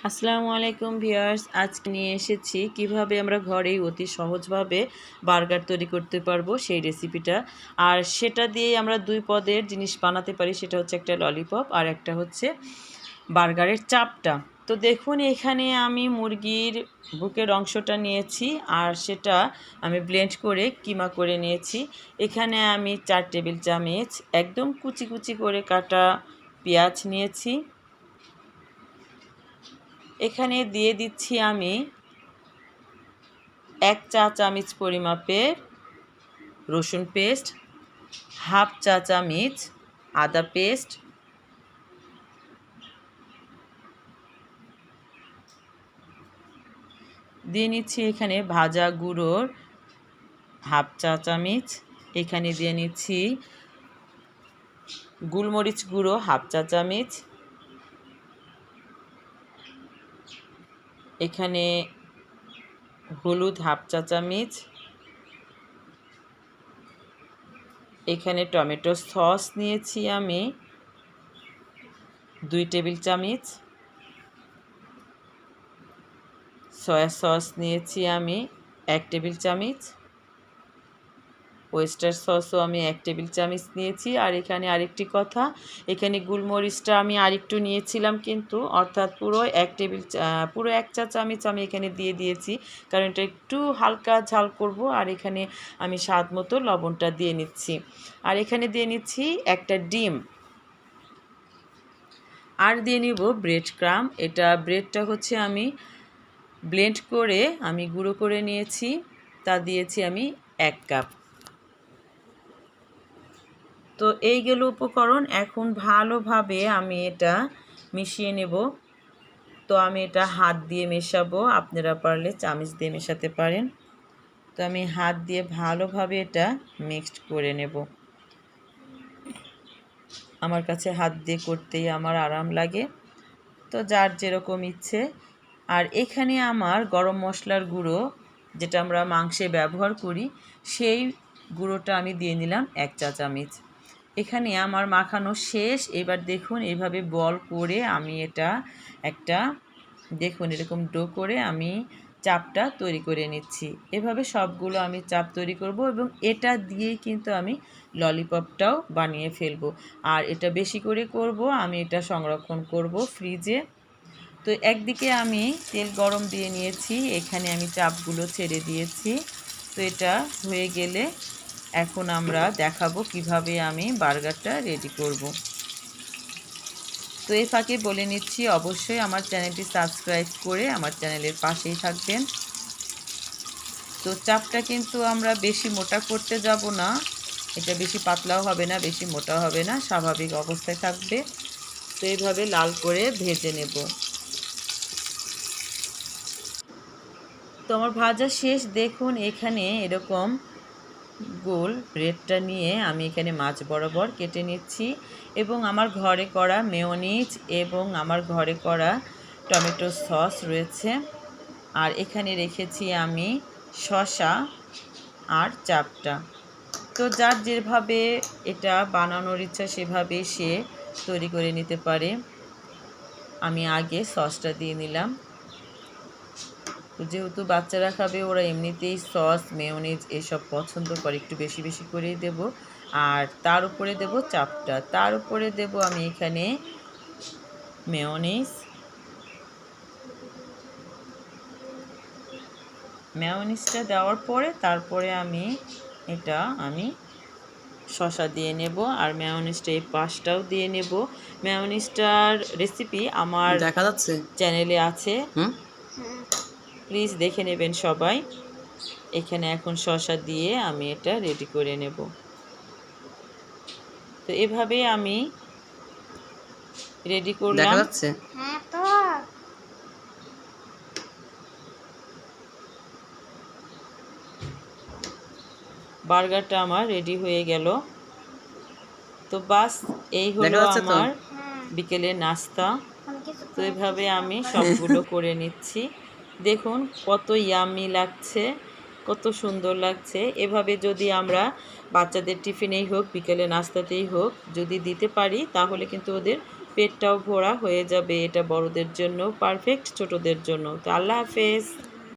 আসসালামু আলাইকুম ভিউয়ার্স, আজকে নিয়ে এসেছি কিভাবে আমরা ঘরেই অতি সহজভাবে বার্গার তৈরি করতে পারবো সেই রেসিপিটা। আর সেটা দিয়ে আমরা দুই পদের জিনিস বানাতে পারি, সেটা হচ্ছে একটা ললিপপ আর একটা হচ্ছে বার্গারের চাপটা। তো দেখুন, এখানে আমি মুরগির বুকের অংশটা নিয়েছি আর সেটা আমি ব্লেন্ড করে কিমা করে নিয়েছি। এখানে আমি 4 টেবিল চামচ একদম কুচি কুচি করে কাটা পেঁয়াজ নিয়েছি। এখানে দিয়ে দিচ্ছি আমি 1 চা চামচ পরিমাপের রসুন পেস্ট, হাফ চা চামচ আদা পেস্ট, দিয়ে নিচ্ছি এখানে ভাজা গুঁড়োর হাফ চা চামচ, এখানে দিয়ে নিচ্ছি গোলমরিচ গুঁড়ো হাফ চা চামচ, এখানে হলুদ হাফ চা চামচ, এখানে টমেটো সস নিয়েছি আমি 2 টেবিল চামচ, সয়া সস নিয়েছি আমি 1 টেবিল চামচ, ওয়েস্টার সসও আমি 1 টেবিল চামচ নিয়েছি। আর এখানে আরেকটি কথা, এখানে গোলমরিচটা আমি আরেকটু নিয়েছিলাম, কিন্তু অর্থাৎ পুরো 1 চা চামচ আমি এখানে দিয়ে দিয়েছি, কারণ এটা একটু হালকা ঝাল করব। আর এখানে আমি স্বাদ মতো লবণটা দিয়ে নিচ্ছি। আর এখানে দিয়ে নিচ্ছি একটা ডিম, আর দিয়ে নিব ব্রেড ক্রাম্ব। এটা ব্রেডটা হচ্ছে আমি ব্লেন্ড করে আমি গুঁড়ো করে নিয়েছি, তা দিয়েছি আমি 1 কাপ। তো এই গেল উপকরণ। এখন ভালোভাবে আমি এটা মিশিয়ে নেব। তো আমি এটা হাত দিয়ে মেশাবো, আপনারা পারলে চামচ দিয়ে মেশাতে পারেন। তো আমি হাত দিয়ে ভালোভাবে এটা মিক্সড করে নেব। আমার কাছে হাত দিয়ে করতেই আমার আরাম লাগে, তো যার যেরকম ইচ্ছে। আর এখানে আমার গরম মশলার গুঁড়ো, যেটা আমরা মাংসে ব্যবহার করি, সেই গুঁড়োটা আমি দিয়ে নিলাম 1 চা চামচ। এখানে আমার মাখানো শেষ। এবার দেখুন, এইভাবে বল করে আমি এটা একটা দেখুন এরকম ডো করে আমি চাপটা তৈরি করে নিচ্ছি। এভাবে সবগুলো আমি চাপ তৈরি করব এবং এটা দিয়েই কিন্তু আমি ললিপপটাও বানিয়ে ফেলবো। আর এটা বেশি করে করব, আমি এটা সংরক্ষণ করব ফ্রিজে। তো একদিকে আমি তেল গরম দিয়ে নিয়েছি, এখানে আমি চাপগুলো ছেড়ে দিয়েছি। তো এটা হয়ে গেলে এখন আমরা দেখাবো কিভাবে আমি বার্গারটা রেডি করব। তো এই ফাঁকে বলে নিচ্ছি, অবশ্যই আমার চ্যানেলটি সাবস্ক্রাইব করে আমার চ্যানেলের পাশেই থাকবেন। তো চাপটা কিন্তু আমরা বেশি মোটা করতে যাব না, এটা বেশি পাতলাও হবে না, বেশি মোটাও হবে না, স্বাভাবিক অবস্থায় থাকবে। তো এইভাবে লাল করে ভেজে নেব। তো আমার ভাজা শেষ। দেখুন এখানে এরকম গোল ব্রেডটা নিয়ে আমি এখানে মাছ বরাবর কেটে নিচ্ছি এবং আমার ঘরে করা মেয়োনিজ এবং আমার ঘরে করা টমেটো সস রয়েছে। আর এখানে রেখেছি আমি শসা আর চাপটা। তো যার যেভাবে এটা বানানোর ইচ্ছা সেভাবে সে তৈরি করে নিতে পারে। আমি আগে সসটা দিয়ে নিলাম। তো যেহেতু বাচ্চারা খাবে, ওরা এমনিতেই সস মেয়োনিজ এসব পছন্দ করে, একটু বেশি বেশি করেই দেব। আর তার উপরে দেব চাপটা, তার উপরে দেব আমি এখানে মেয়োনিজটা দেওয়ার পরে তারপরে আমি শসা দিয়ে নেব আর মেয়োনিজটা এই পাশটাও দিয়ে নেব। মেয়োনিজটার রেসিপি আমার দেখা যাচ্ছে চ্যানেলে আছে, প্লিজ দেখে নেবেন সবাই। এখানে এখন শসা দিয়ে আমি এটা রেডি করে নেব। তো এভাবে আমি রেডি করলাম। দেখা যাচ্ছে। বার্গারটা আমার রেডি হয়ে গেল। তো বাস, এই হলো আমার বিকেলের নাস্তা। তো এভাবে আমি সবগুলো করে নিচ্ছি। দেখুন কত ইয়াম্মি লাগছে, কত সুন্দর লাগছে। এভাবে যদি আমরা বাচ্চাদের টিফিনেই হোক, বিকেলে নাস্তাতেই হোক, যদি দিতে পারি তাহলে কিন্তু ওদের পেটটাও ভরা হয়ে যাবে। এটা বড়দের জন্য পারফেক্ট, ছোটদের জন্য। তো আল্লাহ হাফেজ।